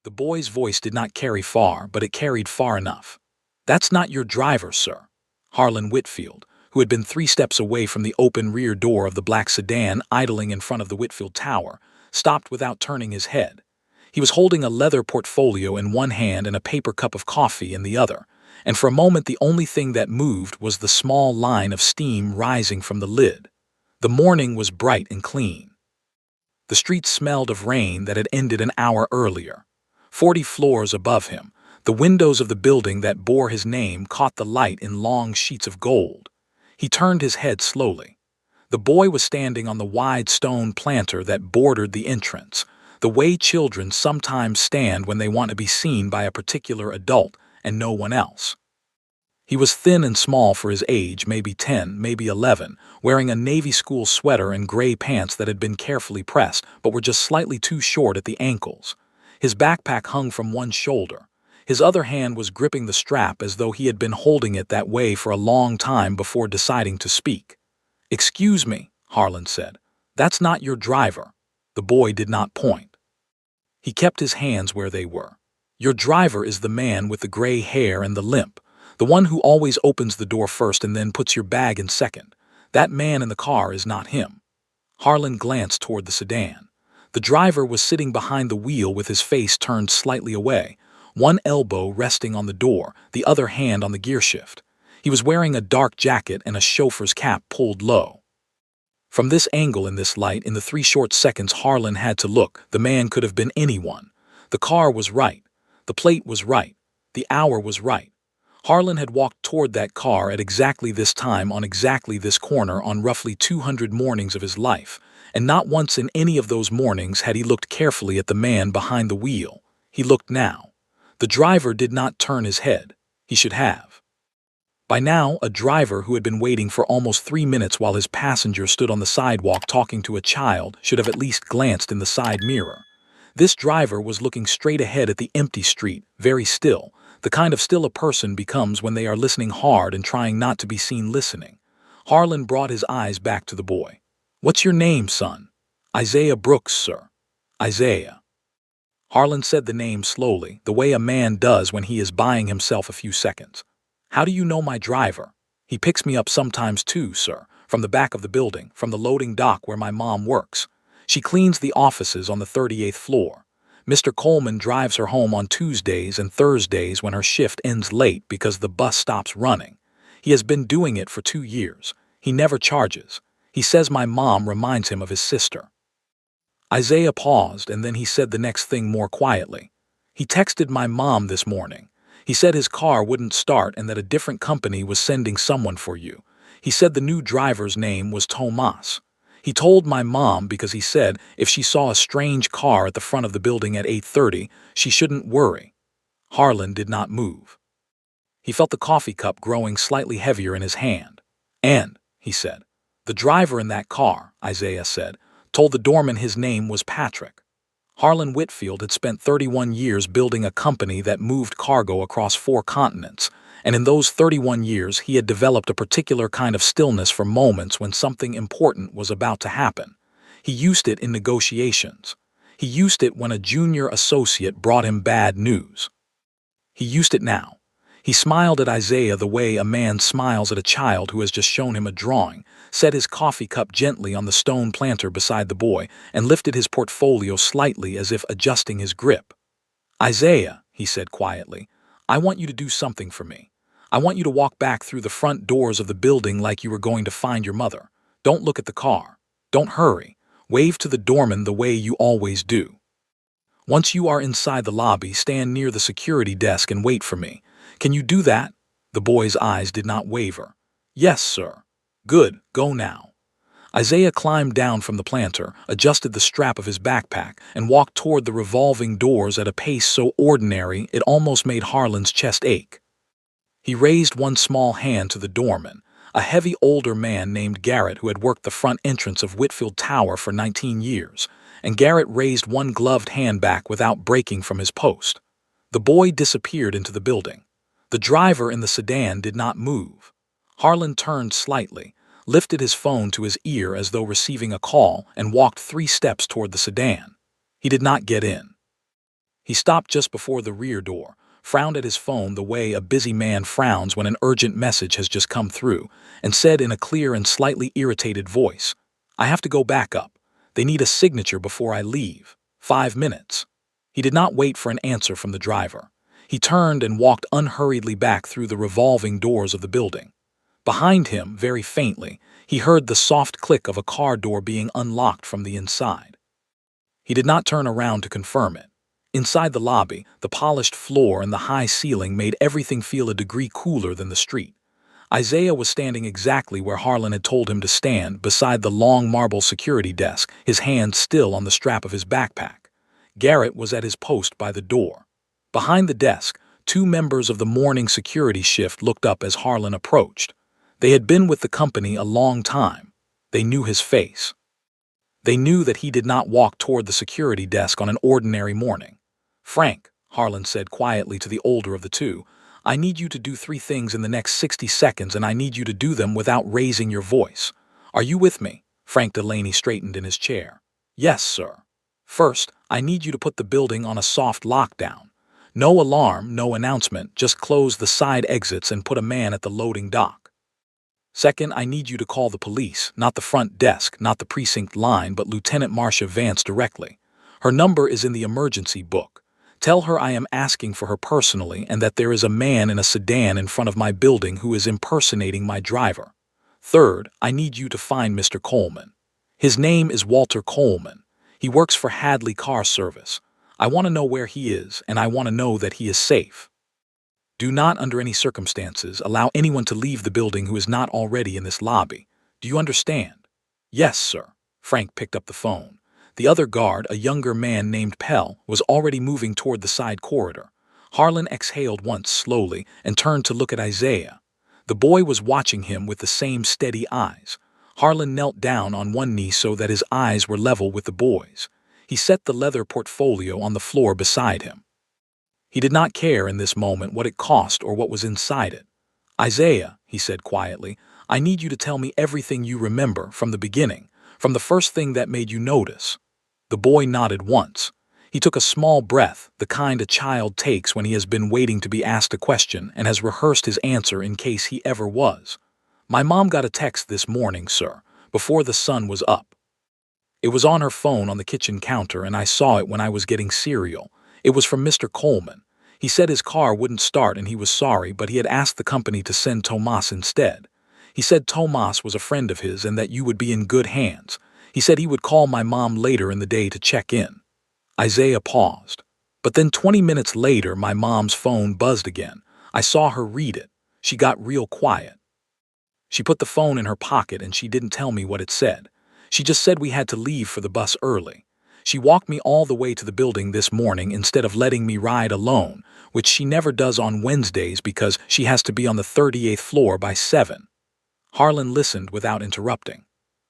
The boy's voice did not carry far, but it carried far enough. "That's not your driver, sir." Harlan Whitfield, who had been 3 steps away from the open rear door of the black sedan idling in front of the Whitfield Tower, stopped without turning his head. He was holding a leather portfolio in one hand and a paper cup of coffee in the other, and for a moment the only thing that moved was the small line of steam rising from the lid. The morning was bright and clean. The street smelled of rain that had ended an hour earlier. 40 floors above him, the windows of the building that bore his name caught the light in long sheets of gold. He turned his head slowly. The boy was standing on the wide stone planter that bordered the entrance, the way children sometimes stand when they want to be seen by a particular adult and no one else. He was thin and small for his age, maybe 10, maybe 11, wearing a Navy school sweater and gray pants that had been carefully pressed but were just slightly too short at the ankles. His backpack hung from one shoulder. His other hand was gripping the strap as though he had been holding it that way for a long time before deciding to speak. "Excuse me," Harlan said. "That's not your driver." The boy did not point. He kept his hands where they were. "Your driver is the man with the gray hair and the limp, the one who always opens the door first and then puts your bag in second. That man in the car is not him." Harlan glanced toward the sedan. The driver was sitting behind the wheel with his face turned slightly away, one elbow resting on the door, the other hand on the gearshift. He was wearing a dark jacket and a chauffeur's cap pulled low. From this angle in this light, in the 3 short seconds Harlan had to look, the man could have been anyone. The car was right. The plate was right. The hour was right. Harlan had walked toward that car at exactly this time on exactly this corner on roughly 200 mornings of his life, and not once in any of those mornings had he looked carefully at the man behind the wheel. He looked now. The driver did not turn his head. He should have. By now, a driver who had been waiting for almost 3 minutes while his passenger stood on the sidewalk talking to a child should have at least glanced in the side mirror. This driver was looking straight ahead at the empty street, very still, the kind of still a person becomes when they are listening hard and trying not to be seen listening. Harlan brought his eyes back to the boy. "What's your name, son?" "Isaiah Brooks, sir." "Isaiah." Harlan said the name slowly, the way a man does when he is buying himself a few seconds. "How do you know my driver?" "He picks me up sometimes too, sir, from the back of the building, from the loading dock where my mom works. She cleans the offices on the 38th floor. Mr. Coleman drives her home on Tuesdays and Thursdays when her shift ends late because the bus stops running. He has been doing it for 2 years. He never charges. He says my mom reminds him of his sister." Isaiah paused, and then he said the next thing more quietly. "He texted my mom this morning. He said his car wouldn't start and that a different company was sending someone for you. He said the new driver's name was Tomas. He told my mom because he said if she saw a strange car at the front of the building at 8:30, she shouldn't worry." Harlan did not move. He felt the coffee cup growing slightly heavier in his hand. "And," he said, "the driver in that car," Isaiah said, "told the doorman his name was Patrick." Harlan Whitfield had spent 31 years building a company that moved cargo across 4 continents, and in those 31 years he had developed a particular kind of stillness for moments when something important was about to happen. He used it in negotiations. He used it when a junior associate brought him bad news. He used it now. He smiled at Isaiah the way a man smiles at a child who has just shown him a drawing, set his coffee cup gently on the stone planter beside the boy, and lifted his portfolio slightly as if adjusting his grip. "Isaiah," he said quietly, "I want you to do something for me. I want you to walk back through the front doors of the building like you were going to find your mother. Don't look at the car. Don't hurry. Wave to the doorman the way you always do. Once you are inside the lobby, stand near the security desk and wait for me. Can you do that?" The boy's eyes did not waver. "Yes, sir." "Good, go now." Isaiah climbed down from the planter, adjusted the strap of his backpack, and walked toward the revolving doors at a pace so ordinary it almost made Harlan's chest ache. He raised one small hand to the doorman, a heavy older man named Garrett who had worked the front entrance of Whitfield Tower for 19 years, and Garrett raised one gloved hand back without breaking from his post. The boy disappeared into the building. The driver in the sedan did not move. Harlan turned slightly, lifted his phone to his ear as though receiving a call, and walked 3 steps toward the sedan. He did not get in. He stopped just before the rear door, frowned at his phone the way a busy man frowns when an urgent message has just come through, and said in a clear and slightly irritated voice, "I have to go back up. They need a signature before I leave. 5 minutes." He did not wait for an answer from the driver. He turned and walked unhurriedly back through the revolving doors of the building. Behind him, very faintly, he heard the soft click of a car door being unlocked from the inside. He did not turn around to confirm it. Inside the lobby, the polished floor and the high ceiling made everything feel a degree cooler than the street. Isaiah was standing exactly where Harlan had told him to stand, beside the long marble security desk, his hand still on the strap of his backpack. Garrett was at his post by the door. Behind the desk, two members of the morning security shift looked up as Harlan approached. They had been with the company a long time. They knew his face. They knew that he did not walk toward the security desk on an ordinary morning. "Frank," Harlan said quietly to the older of the two, "I need you to do 3 things in the next 60 seconds, and I need you to do them without raising your voice. Are you with me?" Frank Delaney straightened in his chair. "Yes, sir." "First, I need you to put the building on a soft lockdown. No alarm, no announcement, just close the side exits and put a man at the loading dock. Second, I need you to call the police, not the front desk, not the precinct line, but Lieutenant Marcia Vance directly. Her number is in the emergency book. Tell her I am asking for her personally and that there is a man in a sedan in front of my building who is impersonating my driver. Third, I need you to find Mr. Coleman. His name is Walter Coleman. He works for Hadley Car Service. I want to know where he is, and I want to know that he is safe. Do not, under any circumstances, allow anyone to leave the building who is not already in this lobby. Do you understand?" "Yes, sir." Frank picked up the phone. The other guard, a younger man named Pell, was already moving toward the side corridor. Harlan exhaled once slowly and turned to look at Isaiah. The boy was watching him with the same steady eyes. Harlan knelt down on one knee so that his eyes were level with the boy's. He set the leather portfolio on the floor beside him. He did not care in this moment what it cost or what was inside it. "Isaiah," he said quietly, "I need you to tell me everything you remember from the beginning, from the first thing that made you notice." The boy nodded once. He took a small breath, the kind a child takes when he has been waiting to be asked a question and has rehearsed his answer in case he ever was. "My mom got a text this morning, sir, before the sun was up. It was on her phone on the kitchen counter, and I saw it when I was getting cereal. It was from Mr. Coleman. He said his car wouldn't start and he was sorry, but he had asked the company to send Tomas instead. He said Tomas was a friend of his and that you would be in good hands. He said he would call my mom later in the day to check in." Isaiah paused. "But then 20 minutes later, my mom's phone buzzed again. I saw her read it. She got real quiet. She put the phone in her pocket and she didn't tell me what it said. She just said we had to leave for the bus early. She walked me all the way to the building this morning instead of letting me ride alone, which she never does on Wednesdays because she has to be on the 38th floor by 7. Harlan listened without interrupting.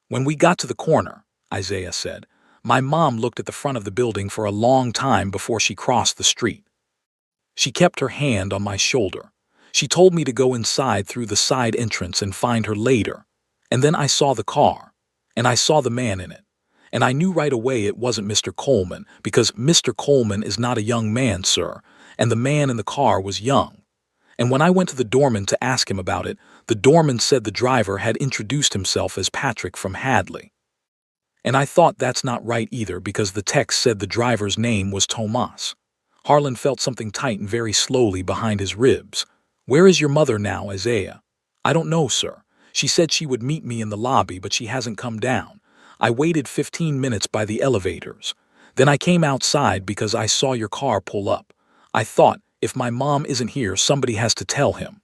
"When we got to the corner," Isaiah said, "my mom looked at the front of the building for a long time before she crossed the street. She kept her hand on my shoulder. She told me to go inside through the side entrance and find her later. And then I saw the car, and I saw the man in it. And I knew right away it wasn't Mr. Coleman, because Mr. Coleman is not a young man, sir, and the man in the car was young. And when I went to the doorman to ask him about it, the doorman said the driver had introduced himself as Patrick from Hadley. And I thought that's not right either, because the text said the driver's name was Tomas." Harlan felt something tighten very slowly behind his ribs. "Where is your mother now, Isaiah?" "I don't know, sir. She said she would meet me in the lobby, but she hasn't come down. I waited 15 minutes by the elevators. Then I came outside because I saw your car pull up. I thought, if my mom isn't here, somebody has to tell him."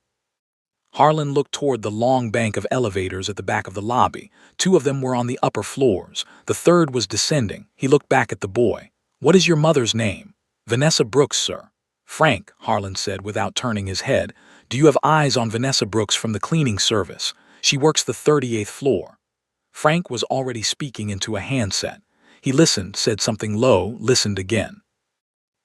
Harlan looked toward the long bank of elevators at the back of the lobby. 2 of them were on the upper floors. The third was descending. He looked back at the boy. "What is your mother's name?" "Vanessa Brooks, sir." "Frank," Harlan said without turning his head, "do you have eyes on Vanessa Brooks from the cleaning service? She works the 38th floor." Frank was already speaking into a handset. He listened, said something low, listened again.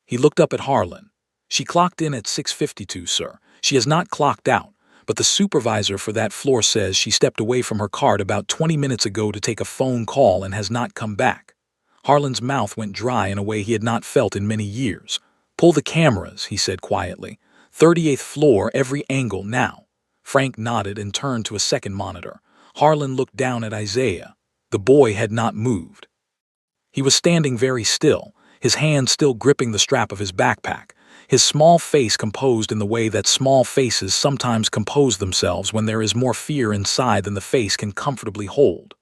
He looked up at Harlan. "She clocked in at 6:52, sir. She has not clocked out, but the supervisor for that floor says she stepped away from her cart about 20 minutes ago to take a phone call and has not come back." Harlan's mouth went dry in a way he had not felt in many years. Pull the cameras, he said quietly. 38th floor, every angle now. Frank nodded and turned to a second monitor. Harlan looked down at Isaiah. The boy had not moved. He was standing very still, his hand still gripping the strap of his backpack, his small face composed in the way that small faces sometimes compose themselves when there is more fear inside than the face can comfortably hold.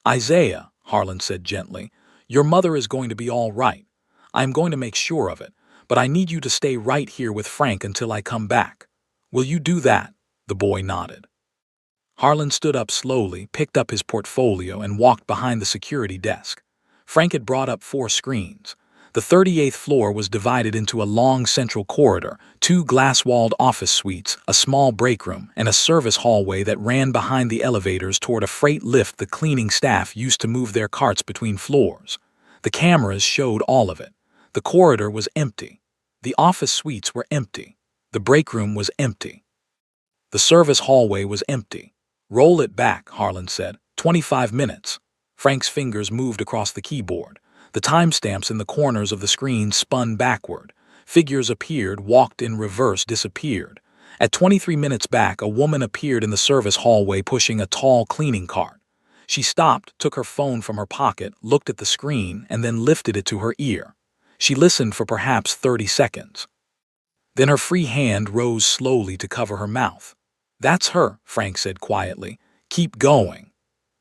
Isaiah, Harlan said gently, your mother is going to be all right. I am going to make sure of it, but I need you to stay right here with Frank until I come back. Will you do that? The boy nodded. Harlan stood up slowly, picked up his portfolio, and walked behind the security desk. Frank had brought up 4 screens. The 38th floor was divided into a long central corridor, 2 glass-walled office suites, a small break room, and a service hallway that ran behind the elevators toward a freight lift the cleaning staff used to move their carts between floors. The cameras showed all of it. The corridor was empty. The office suites were empty. The break room was empty. The service hallway was empty. Roll it back, Harlan said. 25 minutes. Frank's fingers moved across the keyboard. The timestamps in the corners of the screen spun backward. Figures appeared, walked in reverse, disappeared. At 23 minutes back, a woman appeared in the service hallway pushing a tall cleaning cart. She stopped, took her phone from her pocket, looked at the screen, and then lifted it to her ear. She listened for perhaps 30 seconds. Then her free hand rose slowly to cover her mouth. That's her, Frank said quietly. Keep going.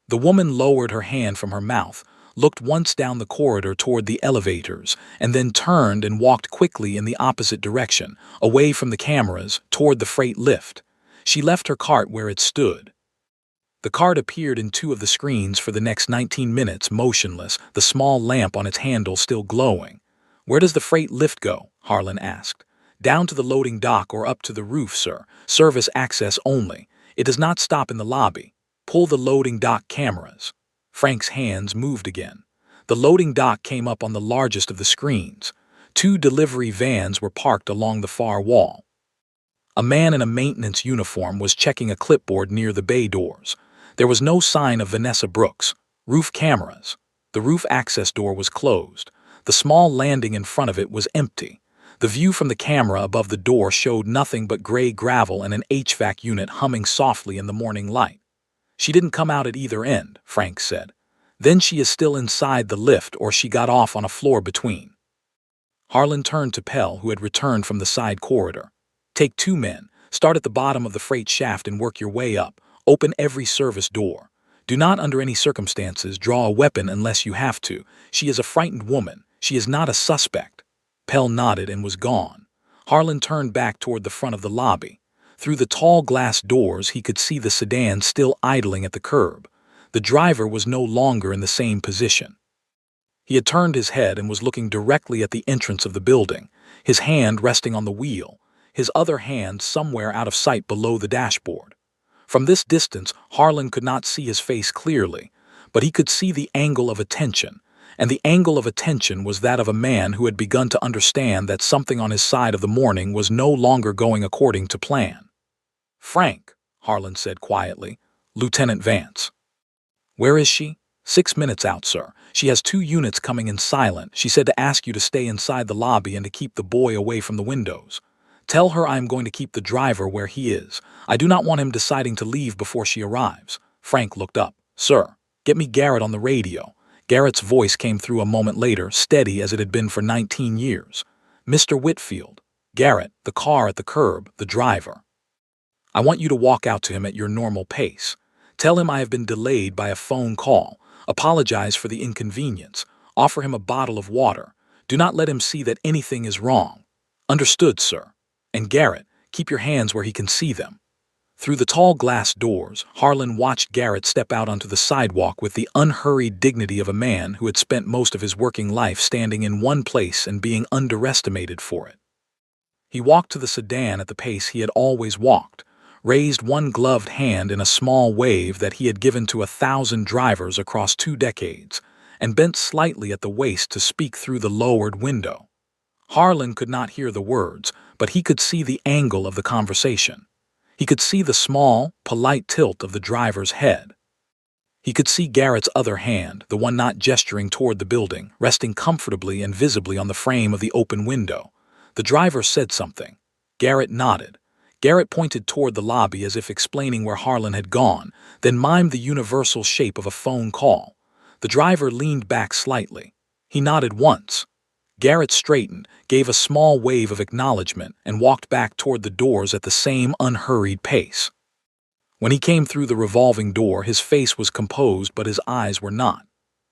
The woman lowered her hand from her mouth, looked once down the corridor toward the elevators, and then turned and walked quickly in the opposite direction, away from the cameras, toward the freight lift. She left her cart where it stood. The cart appeared in 2 of the screens for the next 19 minutes, motionless, the small lamp on its handle still glowing. Where does the freight lift go? Harlan asked. Down to the loading dock or up to the roof, sir. Service access only. It does not stop in the lobby. Pull the loading dock cameras. Frank's hands moved again. The loading dock came up on the largest of the screens. 2 delivery vans were parked along the far wall. A man in a maintenance uniform was checking a clipboard near the bay doors. There was no sign of Vanessa Brooks. Roof cameras. The roof access door was closed. The small landing in front of it was empty. The view from the camera above the door showed nothing but gray gravel and an HVAC unit humming softly in the morning light. She didn't come out at either end, Frank said. Then she is still inside the lift or she got off on a floor between. Harlan turned to Pell, who had returned from the side corridor. Take 2 men. Start at the bottom of the freight shaft and work your way up. Open every service door. Do not under any circumstances draw a weapon unless you have to. She is a frightened woman. She is not a suspect. Pell nodded and was gone. Harlan turned back toward the front of the lobby. Through the tall glass doors, he could see the sedan still idling at the curb. The driver was no longer in the same position. He had turned his head and was looking directly at the entrance of the building, his hand resting on the wheel, his other hand somewhere out of sight below the dashboard. From this distance, Harlan could not see his face clearly, but he could see the angle of attention, and the angle of attention was that of a man who had begun to understand that something on his side of the morning was no longer going according to plan. Frank, Harlan said quietly. Lieutenant Vance. Where is she? 6 minutes out, sir. She has 2 units coming in silent. She said to ask you to stay inside the lobby and to keep the boy away from the windows. Tell her I am going to keep the driver where he is. I do not want him deciding to leave before she arrives. Frank looked up. Sir, get me Garrett on the radio. Garrett's voice came through a moment later, steady as it had been for 19 years. Mr. Whitfield. Garrett, the car at the curb, the driver. I want you to walk out to him at your normal pace. Tell him I have been delayed by a phone call. Apologize for the inconvenience. Offer him a bottle of water. Do not let him see that anything is wrong. Understood, sir. And Garrett, keep your hands where he can see them. Through the tall glass doors, Harlan watched Garrett step out onto the sidewalk with the unhurried dignity of a man who had spent most of his working life standing in one place and being underestimated for it. He walked to the sedan at the pace he had always walked, raised one gloved hand in a small wave that he had given to 1,000 drivers across 2 decades, and bent slightly at the waist to speak through the lowered window. Harlan could not hear the words, but he could see the angle of the conversation. He could see the small, polite tilt of the driver's head. He could see Garrett's other hand, the one not gesturing toward the building, resting comfortably and visibly on the frame of the open window. The driver said something. Garrett nodded. Garrett pointed toward the lobby as if explaining where Harlan had gone, then mimed the universal shape of a phone call. The driver leaned back slightly. He nodded once. Garrett straightened, gave a small wave of acknowledgement, and walked back toward the doors at the same unhurried pace. When he came through the revolving door, his face was composed, but his eyes were not.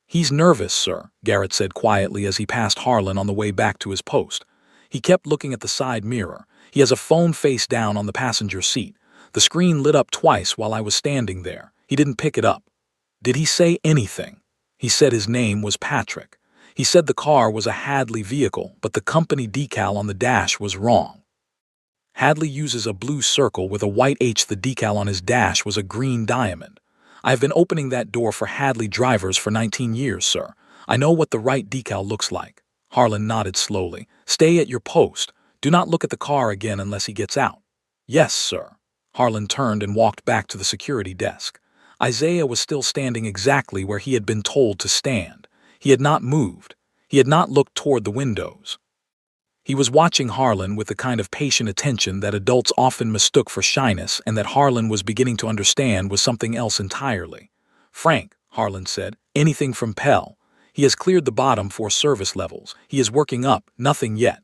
"He's nervous, sir," Garrett said quietly as he passed Harlan on the way back to his post. He kept looking at the side mirror. "He has a phone face down on the passenger seat. The screen lit up twice while I was standing there. He didn't pick it up." "Did he say anything?" "He said his name was Patrick. He said the car was a Hadley vehicle, but the company decal on the dash was wrong. Hadley uses a blue circle with a white H. The decal on his dash was a green diamond. I have been opening that door for Hadley drivers for 19 years, sir. I know what the right decal looks like." Harlan nodded slowly. "Stay at your post. Do not look at the car again unless he gets out." "Yes, sir." Harlan turned and walked back to the security desk. Isaiah was still standing exactly where he had been told to stand. He had not moved. He had not looked toward the windows. He was watching Harlan with the kind of patient attention that adults often mistook for shyness, and that Harlan was beginning to understand was something else entirely. "Frank," Harlan said, "anything from Pell. He has cleared the bottom 4 service levels. He is working up, nothing yet.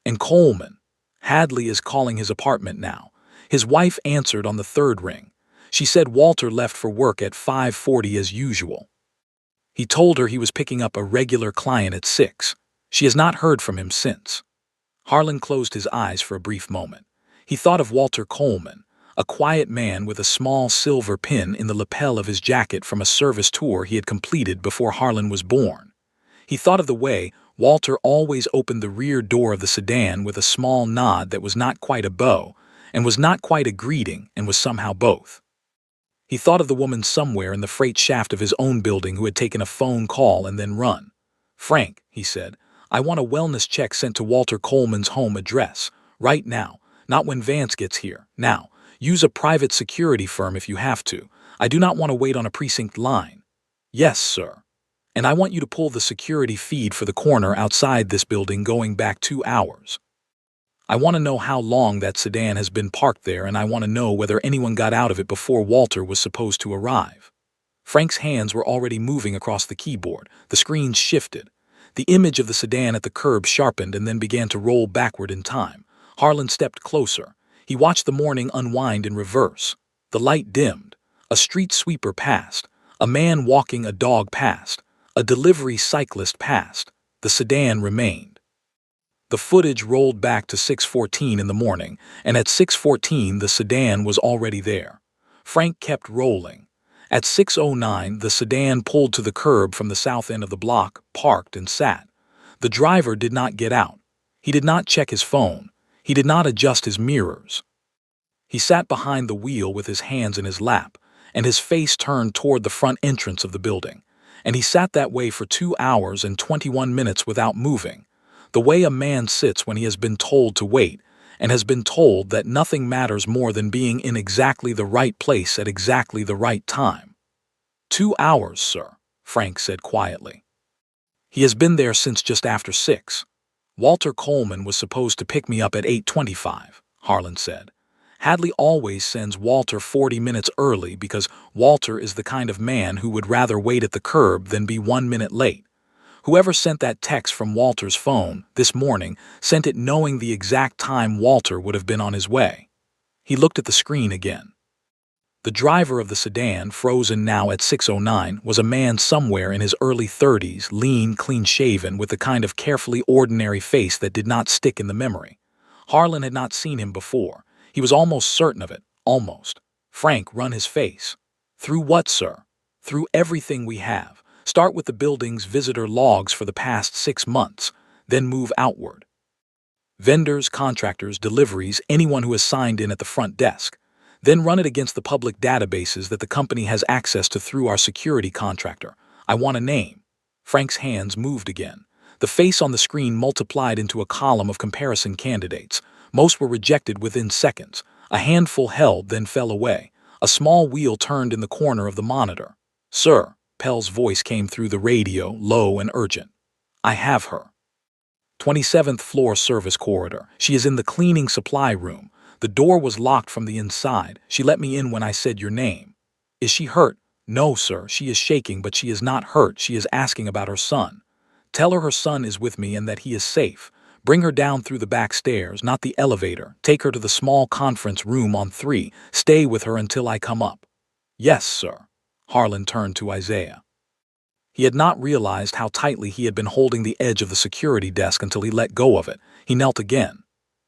And Coleman. Hadley is calling his apartment now." His wife answered on the 3rd ring. She said Walter left for work at 5:40 as usual. He told her he was picking up a regular client at 6. She has not heard from him since. Harlan closed his eyes for a brief moment. He thought of Walter Coleman, a quiet man with a small silver pin in the lapel of his jacket from a service tour he had completed before Harlan was born. He thought of the way Walter always opened the rear door of the sedan with a small nod that was not quite a bow, and was not quite a greeting, and was somehow both. He thought of the woman somewhere in the freight shaft of his own building who had taken a phone call and then run. "Frank," he said, "I want a wellness check sent to Walter Coleman's home address. Right now. Not when Vance gets here. Now. Use a private security firm if you have to. I do not want to wait on a precinct line." "Yes, sir. And I want you to pull the security feed for the corner outside this building going back 2 hours. I want to know how long that sedan has been parked there, and I want to know whether anyone got out of it before Walter was supposed to arrive." Frank's hands were already moving across the keyboard. The screen shifted. The image of the sedan at the curb sharpened and then began to roll backward in time. Harlan stepped closer. He watched the morning unwind in reverse. The light dimmed. A street sweeper passed. A man walking a dog passed. A delivery cyclist passed. The sedan remained. The footage rolled back to 6:14 in the morning, and at 6:14 the sedan was already there. Frank kept rolling. At 6:09 the sedan pulled to the curb from the south end of the block, parked, and sat. The driver did not get out. He did not check his phone. He did not adjust his mirrors. He sat behind the wheel with his hands in his lap, and his face turned toward the front entrance of the building. And he sat that way for 2 hours and 21 minutes without moving, the way a man sits when he has been told to wait, and has been told that nothing matters more than being in exactly the right place at exactly the right time. 2 hours, sir," Frank said quietly. "He has been there since just after 6. Walter Coleman was supposed to pick me up at 8:25, Harlan said. "Hadley always sends Walter 40 minutes early because Walter is the kind of man who would rather wait at the curb than be 1 minute late. Whoever sent that text from Walter's phone this morning sent it knowing the exact time Walter would have been on his way." He looked at the screen again. The driver of the sedan, frozen now at 6:09, was a man somewhere in his early 30s, lean, clean-shaven, with the kind of carefully ordinary face that did not stick in the memory. Harlan had not seen him before. He was almost certain of it. Almost. "Frank, run his face." "Through what, sir?" "Through everything we have. Start with the building's visitor logs for the past 6 months, then move outward. Vendors, contractors, deliveries, anyone who has signed in at the front desk. Then run it against the public databases that the company has access to through our security contractor. I want a name." Frank's hands moved again. The face on the screen multiplied into a column of comparison candidates. Most were rejected within seconds. A handful held, then fell away. A small wheel turned in the corner of the monitor. "Sir," Pell's voice came through the radio, low and urgent. "I have her." 27th floor service corridor. She is in the cleaning supply room. The door was locked from the inside. She let me in when I said your name. Is she hurt? No, sir. She is shaking, but she is not hurt. She is asking about her son. Tell her son is with me and that he is safe. Bring her down through the back stairs, not the elevator. Take her to the small conference room on 3. Stay with her until I come up. Yes, sir. Harlan turned to Isaiah. He had not realized how tightly he had been holding the edge of the security desk until he let go of it. He knelt again.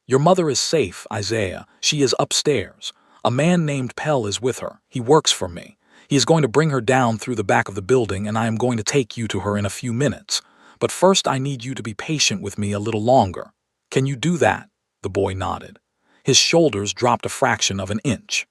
Your mother is safe, Isaiah. She is upstairs. A man named Pell is with her. He works for me. He is going to bring her down through the back of the building, and I am going to take you to her in a few minutes. But first I need you to be patient with me a little longer. Can you do that? The boy nodded. His shoulders dropped a fraction of an inch.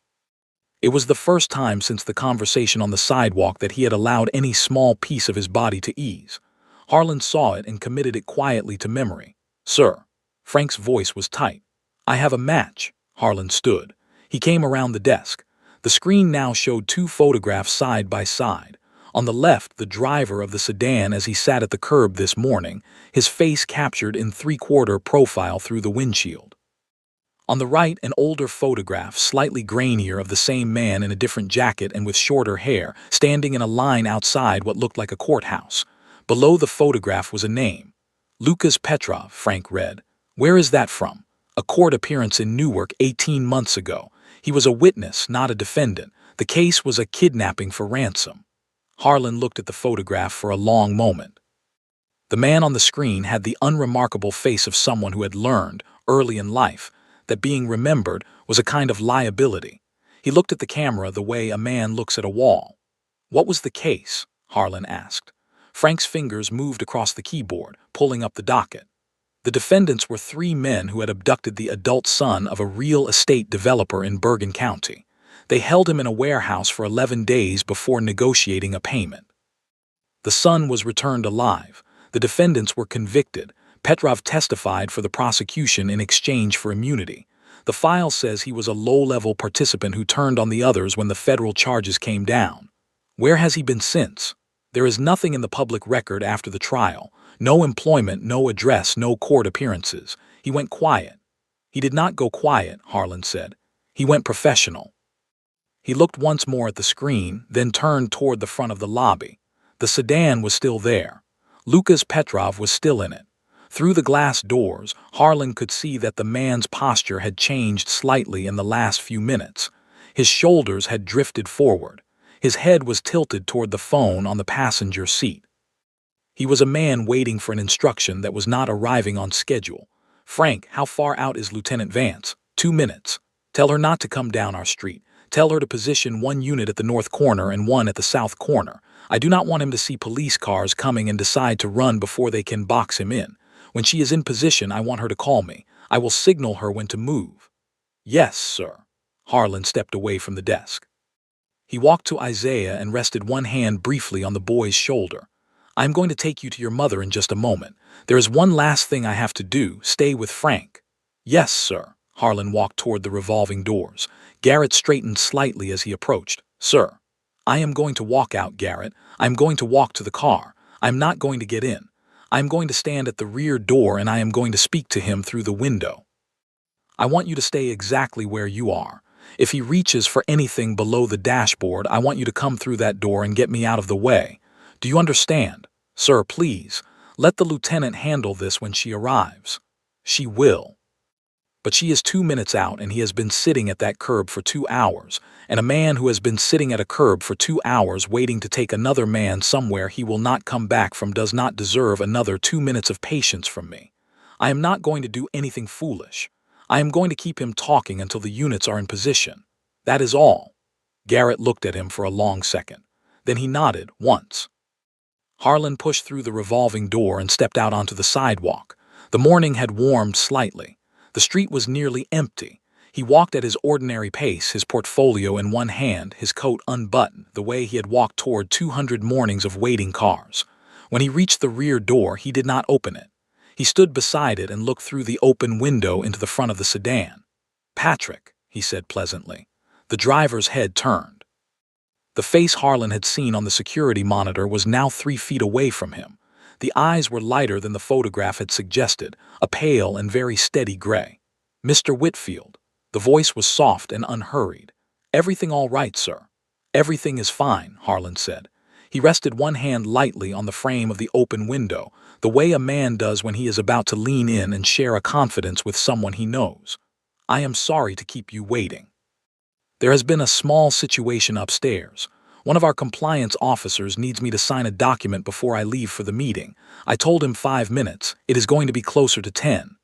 It was the first time since the conversation on the sidewalk that he had allowed any small piece of his body to ease. Harlan saw it and committed it quietly to memory. Sir. Frank's voice was tight. I have a match. Harlan stood. He came around the desk. The screen now showed 2 photographs side by side. On the left, the driver of the sedan as he sat at the curb this morning, his face captured in 3/4 profile through the windshield. On the right, an older photograph, slightly grainier, of the same man in a different jacket and with shorter hair, standing in a line outside what looked like a courthouse. Below the photograph was a name. Lucas Petrov, Frank read. Where is that from? A court appearance in Newark 18 months ago. He was a witness, not a defendant. The case was a kidnapping for ransom. Harlan looked at the photograph for a long moment. The man on the screen had the unremarkable face of someone who had learned, early in life, that being remembered was a kind of liability. He looked at the camera the way a man looks at a wall. What was the case? Harlan asked. Frank's fingers moved across the keyboard, pulling up the docket. The defendants were 3 men who had abducted the adult son of a real estate developer in Bergen County. They held him in a warehouse for 11 days before negotiating a payment. The son was returned alive. The defendants were convicted. Petrov testified for the prosecution in exchange for immunity. The file says he was a low-level participant who turned on the others when the federal charges came down. Where has he been since? There is nothing in the public record after the trial. No employment, no address, no court appearances. He went quiet. He did not go quiet, Harlan said. He went professional. He looked once more at the screen, then turned toward the front of the lobby. The sedan was still there. Lucas Petrov was still in it. Through the glass doors, Harlan could see that the man's posture had changed slightly in the last few minutes. His shoulders had drifted forward. His head was tilted toward the phone on the passenger seat. He was a man waiting for an instruction that was not arriving on schedule. Frank, how far out is Lieutenant Vance? 2 minutes. Tell her not to come down our street. Tell her to position 1 unit at the north corner and 1 at the south corner. I do not want him to see police cars coming and decide to run before they can box him in. When she is in position, I want her to call me. I will signal her when to move. Yes, sir. Harlan stepped away from the desk. He walked to Isaiah and rested one hand briefly on the boy's shoulder. I am going to take you to your mother in just a moment. There is one last thing I have to do. Stay with Frank. Yes, sir. Harlan walked toward the revolving doors. Garrett straightened slightly as he approached. Sir. I am going to walk out, Garrett. I am going to walk to the car. I am not going to get in. I am going to stand at the rear door and I am going to speak to him through the window. I want you to stay exactly where you are. If he reaches for anything below the dashboard, I want you to come through that door and get me out of the way. Do you understand? Sir, please, let the lieutenant handle this when she arrives. She will. But she is 2 minutes out and he has been sitting at that curb for 2 hours, and a man who has been sitting at a curb for 2 hours waiting to take another man somewhere he will not come back from does not deserve another 2 minutes of patience from me. I am not going to do anything foolish. I am going to keep him talking until the units are in position. That is all. Garrett looked at him for a long second. Then he nodded once. Harlan pushed through the revolving door and stepped out onto the sidewalk. The morning had warmed slightly. The street was nearly empty. He walked at his ordinary pace, his portfolio in one hand, his coat unbuttoned, the way he had walked toward 200 mornings of waiting cars. When he reached the rear door, he did not open it. He stood beside it and looked through the open window into the front of the sedan. Patrick, he said pleasantly. The driver's head turned. The face Harlan had seen on the security monitor was now 3 feet away from him. The eyes were lighter than the photograph had suggested, a pale and very steady gray. "Mr. Whitfield." The voice was soft and unhurried. "Everything all right, sir?" "Everything is fine," Harlan said. He rested one hand lightly on the frame of the open window, the way a man does when he is about to lean in and share a confidence with someone he knows. "I am sorry to keep you waiting. There has been a small situation upstairs. One of our compliance officers needs me to sign a document before I leave for the meeting. I told him 5 minutes. It is going to be closer to 10.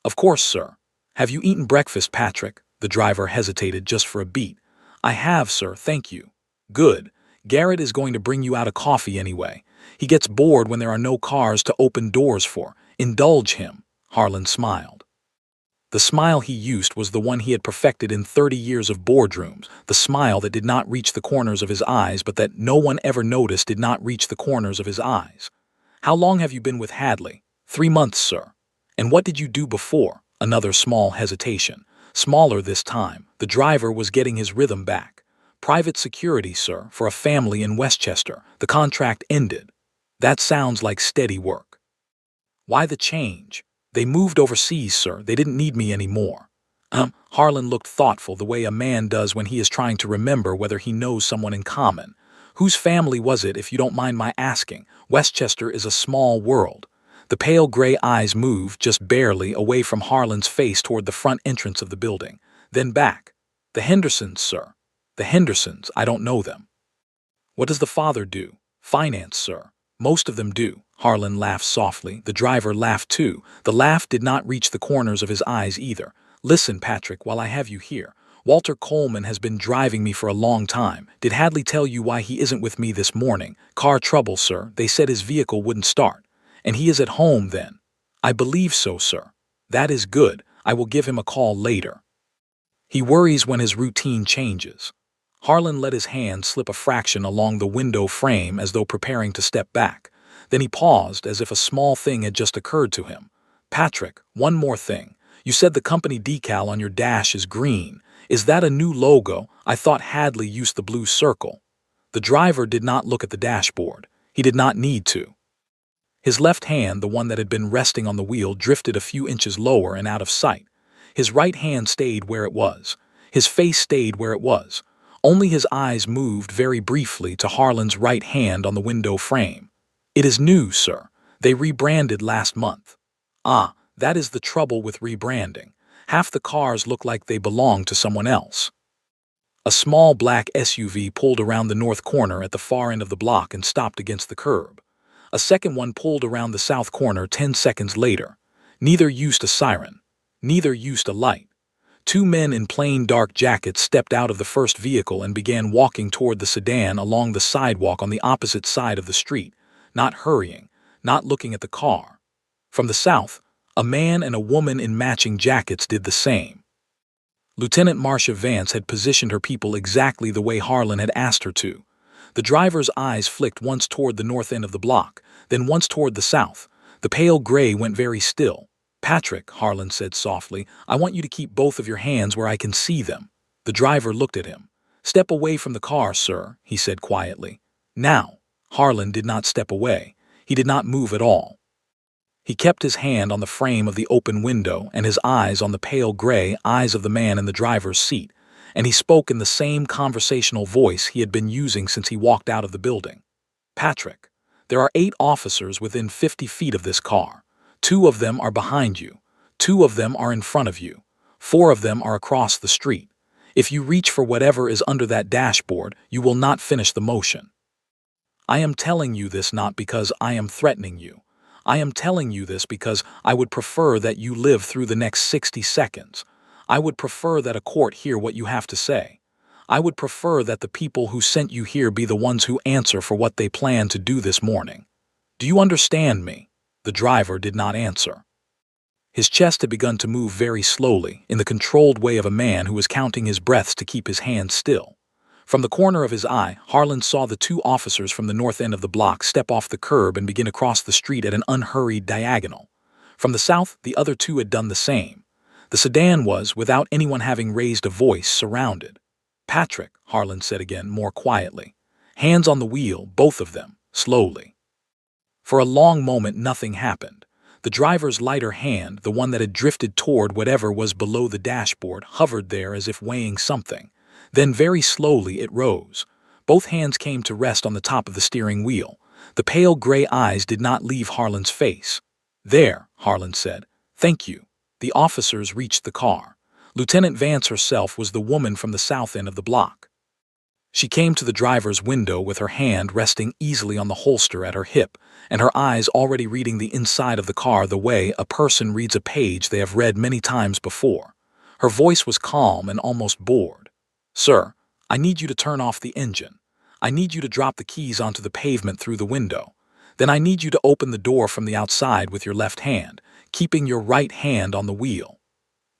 "Of course, sir." "Have you eaten breakfast, Patrick?" The driver hesitated just for a beat. "I have, sir, thank you." "Good. Garrett is going to bring you out a coffee anyway. He gets bored when there are no cars to open doors for. Indulge him." Harlan smiled. The smile he used was the one he had perfected in 30 years of boardrooms, the smile that did not reach the corners of his eyes but that no one ever noticed did not reach the corners of his eyes. "How long have you been with Hadley?" 3 months, sir." "And what did you do before?" Another small hesitation. Smaller this time. The driver was getting his rhythm back. "Private security, sir, for a family in Westchester. The contract ended." "That sounds like steady work." "Why the change?" "They moved overseas, sir. They didn't need me anymore." Harlan looked thoughtful, the way a man does when he is trying to remember whether he knows someone in common. "Whose family was it, if you don't mind my asking? Westchester is a small world." The pale gray eyes moved, just barely, away from Harlan's face toward the front entrance of the building, then back. "The Hendersons, sir." "The Hendersons, I don't know them." "What does the father do?" "Finance, sir." "Most of them do." Harlan laughed softly. The driver laughed too. The laugh did not reach the corners of his eyes either. "Listen, Patrick, while I have you here. Walter Coleman has been driving me for a long time. Did Hadley tell you why he isn't with me this morning?" "Car trouble, sir. They said his vehicle wouldn't start." "And he is at home, then?" "I believe so, sir." "That is good. I will give him a call later. He worries when his routine changes." Harlan let his hand slip a fraction along the window frame as though preparing to step back. Then he paused as if a small thing had just occurred to him. "Patrick, one more thing. You said the company decal on your dash is green. Is that a new logo? I thought Hadley used the blue circle." The driver did not look at the dashboard. He did not need to. His left hand, the one that had been resting on the wheel, drifted a few inches lower and out of sight. His right hand stayed where it was. His face stayed where it was. Only his eyes moved very briefly to Harlan's right hand on the window frame. "It is new, sir. They rebranded last month." "Ah, that is the trouble with rebranding. Half the cars look like they belong to someone else." A small black SUV pulled around the north corner at the far end of the block and stopped against the curb. A second one pulled around the south corner 10 seconds later. Neither used a siren. Neither used a light. 2 men in plain dark jackets stepped out of the first vehicle and began walking toward the sedan along the sidewalk on the opposite side of the street, not hurrying, not looking at the car. From the south, a man and a woman in matching jackets did the same. Lieutenant Marcia Vance had positioned her people exactly the way Harlan had asked her to. The driver's eyes flicked once toward the north end of the block, then once toward the south. The pale gray went very still. "Patrick," Harlan said softly, "I want you to keep both of your hands where I can see them." The driver looked at him. "Step away from the car, sir," he said quietly. "Now." Harlan did not step away. He did not move at all. He kept his hand on the frame of the open window and his eyes on the pale gray eyes of the man in the driver's seat, and he spoke in the same conversational voice he had been using since he walked out of the building. "Patrick, there are 8 officers within 50 feet of this car. 2 of them are behind you. 2 of them are in front of you. 4 of them are across the street. If you reach for whatever is under that dashboard, you will not finish the motion. I am telling you this not because I am threatening you. I am telling you this because I would prefer that you live through the next 60 seconds. I would prefer that a court hear what you have to say. I would prefer that the people who sent you here be the ones who answer for what they plan to do this morning. Do you understand me?" The driver did not answer. His chest had begun to move very slowly, in the controlled way of a man who is counting his breaths to keep his hands still. From the corner of his eye, Harlan saw the 2 officers from the north end of the block step off the curb and begin across the street at an unhurried diagonal. From the south, the other 2 had done the same. The sedan was, without anyone having raised a voice, surrounded. "Patrick," Harlan said again, more quietly. "Hands on the wheel, both of them, slowly." For a long moment nothing happened. The driver's lighter hand, the one that had drifted toward whatever was below the dashboard, hovered there as if weighing something. Then very slowly it rose. Both hands came to rest on the top of the steering wheel. The pale gray eyes did not leave Harlan's face. "There," Harlan said. "Thank you." The officers reached the car. Lieutenant Vance herself was the woman from the south end of the block. She came to the driver's window with her hand resting easily on the holster at her hip, and her eyes already reading the inside of the car the way a person reads a page they have read many times before. Her voice was calm and almost bored. "Sir, I need you to turn off the engine. I need you to drop the keys onto the pavement through the window. Then I need you to open the door from the outside with your left hand, keeping your right hand on the wheel."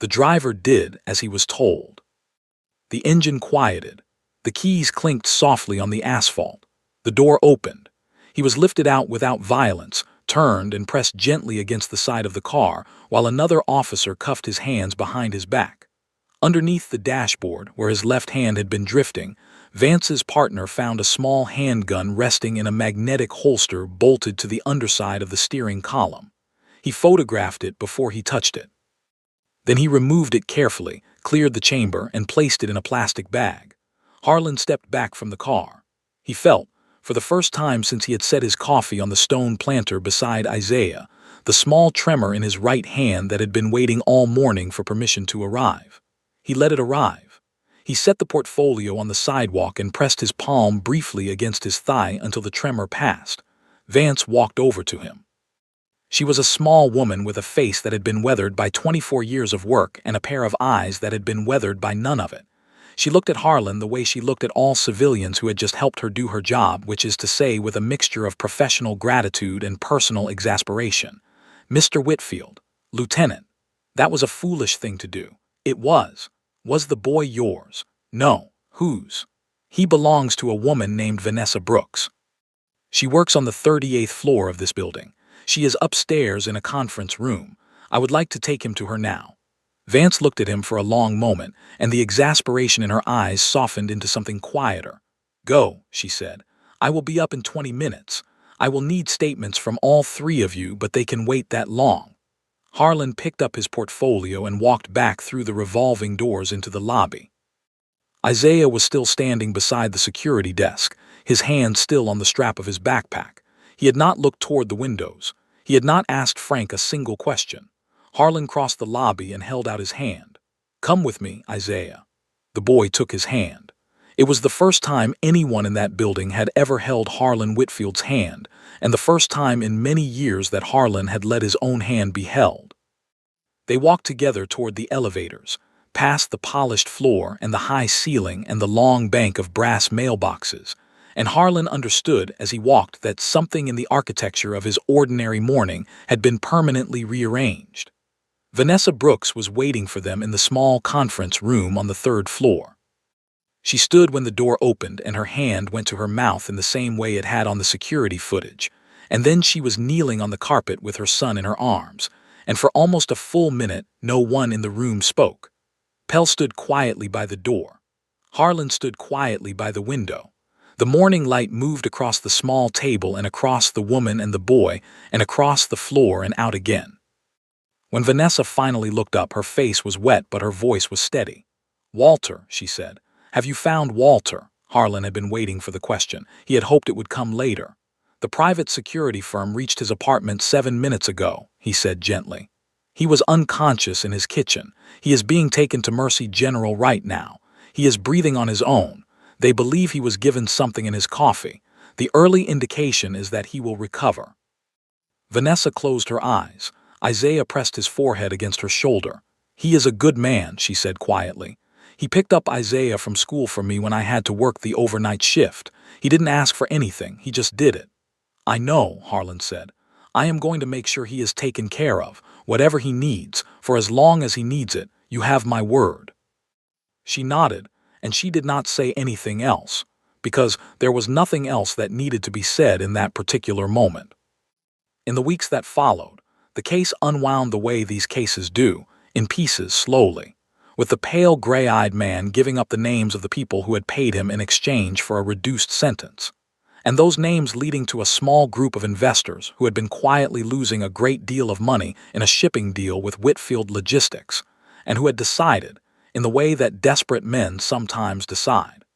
The driver did as he was told. The engine quieted. The keys clinked softly on the asphalt. The door opened. He was lifted out without violence, turned and pressed gently against the side of the car, while another officer cuffed his hands behind his back. Underneath the dashboard, where his left hand had been drifting, Vance's partner found a small handgun resting in a magnetic holster bolted to the underside of the steering column. He photographed it before he touched it. Then he removed it carefully, cleared the chamber, and placed it in a plastic bag. Harlan stepped back from the car. He felt, for the first time since he had set his coffee on the stone planter beside Isaiah, the small tremor in his right hand that had been waiting all morning for permission to arrive. He let it arrive. He set the portfolio on the sidewalk and pressed his palm briefly against his thigh until the tremor passed. Vance walked over to him. She was a small woman with a face that had been weathered by 24 years of work and a pair of eyes that had been weathered by none of it. She looked at Harlan the way she looked at all civilians who had just helped her do her job, which is to say with a mixture of professional gratitude and personal exasperation. "Mr. Whitfield, Lieutenant, that was a foolish thing to do." "It was." "Was the boy yours?" "No." "Whose?" "He belongs to a woman named Vanessa Brooks. She works on the 38th floor of this building. She is upstairs in a conference room. I would like to take him to her now." Vance looked at him for a long moment, and the exasperation in her eyes softened into something quieter. "Go," she said. "I will be up in 20 minutes. I will need statements from all three of you, but they can wait that long." Harlan picked up his portfolio and walked back through the revolving doors into the lobby. Isaiah was still standing beside the security desk, his hand still on the strap of his backpack. He had not looked toward the windows. He had not asked Frank a single question. Harlan crossed the lobby and held out his hand. "Come with me, Isaiah." The boy took his hand. It was the first time anyone in that building had ever held Harlan Whitfield's hand, and the first time in many years that Harlan had let his own hand be held. They walked together toward the elevators, past the polished floor and the high ceiling and the long bank of brass mailboxes, and Harlan understood as he walked that something in the architecture of his ordinary morning had been permanently rearranged. Vanessa Brooks was waiting for them in the small conference room on the 3rd floor. She stood when the door opened and her hand went to her mouth in the same way it had on the security footage, and then she was kneeling on the carpet with her son in her arms, and for almost a full minute no one in the room spoke. Pell stood quietly by the door. Harlan stood quietly by the window. The morning light moved across the small table and across the woman and the boy and across the floor and out again. When Vanessa finally looked up, her face was wet but her voice was steady. "Walter," she said. "Have you found Walter?" Harlan had been waiting for the question. He had hoped it would come later. "The private security firm reached his apartment 7 minutes ago," he said gently. "He was unconscious in his kitchen. He is being taken to Mercy General right now. He is breathing on his own. They believe he was given something in his coffee. The early indication is that he will recover." Vanessa closed her eyes. Isaiah pressed his forehead against her shoulder. "He is a good man," she said quietly. "He picked up Isaiah from school for me when I had to work the overnight shift. He didn't ask for anything, he just did it." "I know," Harlan said. "I am going to make sure he is taken care of, whatever he needs, for as long as he needs it, you have my word." She nodded, and she did not say anything else, because there was nothing else that needed to be said in that particular moment. In the weeks that followed, the case unwound the way these cases do, in pieces slowly, with the pale gray-eyed man giving up the names of the people who had paid him in exchange for a reduced sentence. and those names leading to a small group of investors who had been quietly losing a great deal of money in a shipping deal with Whitfield Logistics, and who had decided, in the way that desperate men sometimes decide,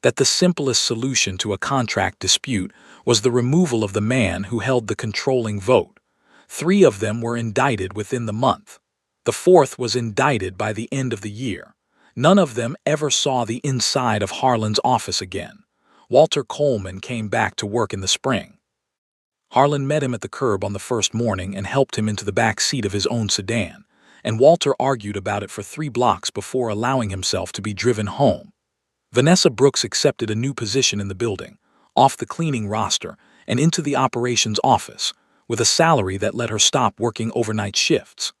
that the simplest solution to a contract dispute was the removal of the man who held the controlling vote. 3 of them were indicted within the month. The 4th was indicted by the end of the year. None of them ever saw the inside of Harlan's office again. Walter Coleman came back to work in the spring. Harlan met him at the curb on the first morning and helped him into the back seat of his own sedan, and Walter argued about it for 3 blocks before allowing himself to be driven home. Vanessa Brooks accepted a new position in the building, off the cleaning roster and into the operations office, with a salary that let her stop working overnight shifts.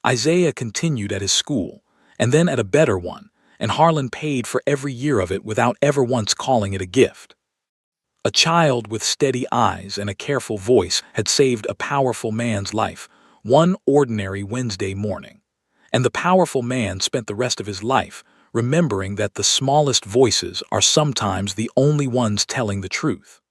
Isaiah continued at his school, and then at a better one, and Harlan paid for every year of it without ever once calling it a gift. A child with steady eyes and a careful voice had saved a powerful man's life one ordinary Wednesday morning, and the powerful man spent the rest of his life remembering that the smallest voices are sometimes the only ones telling the truth.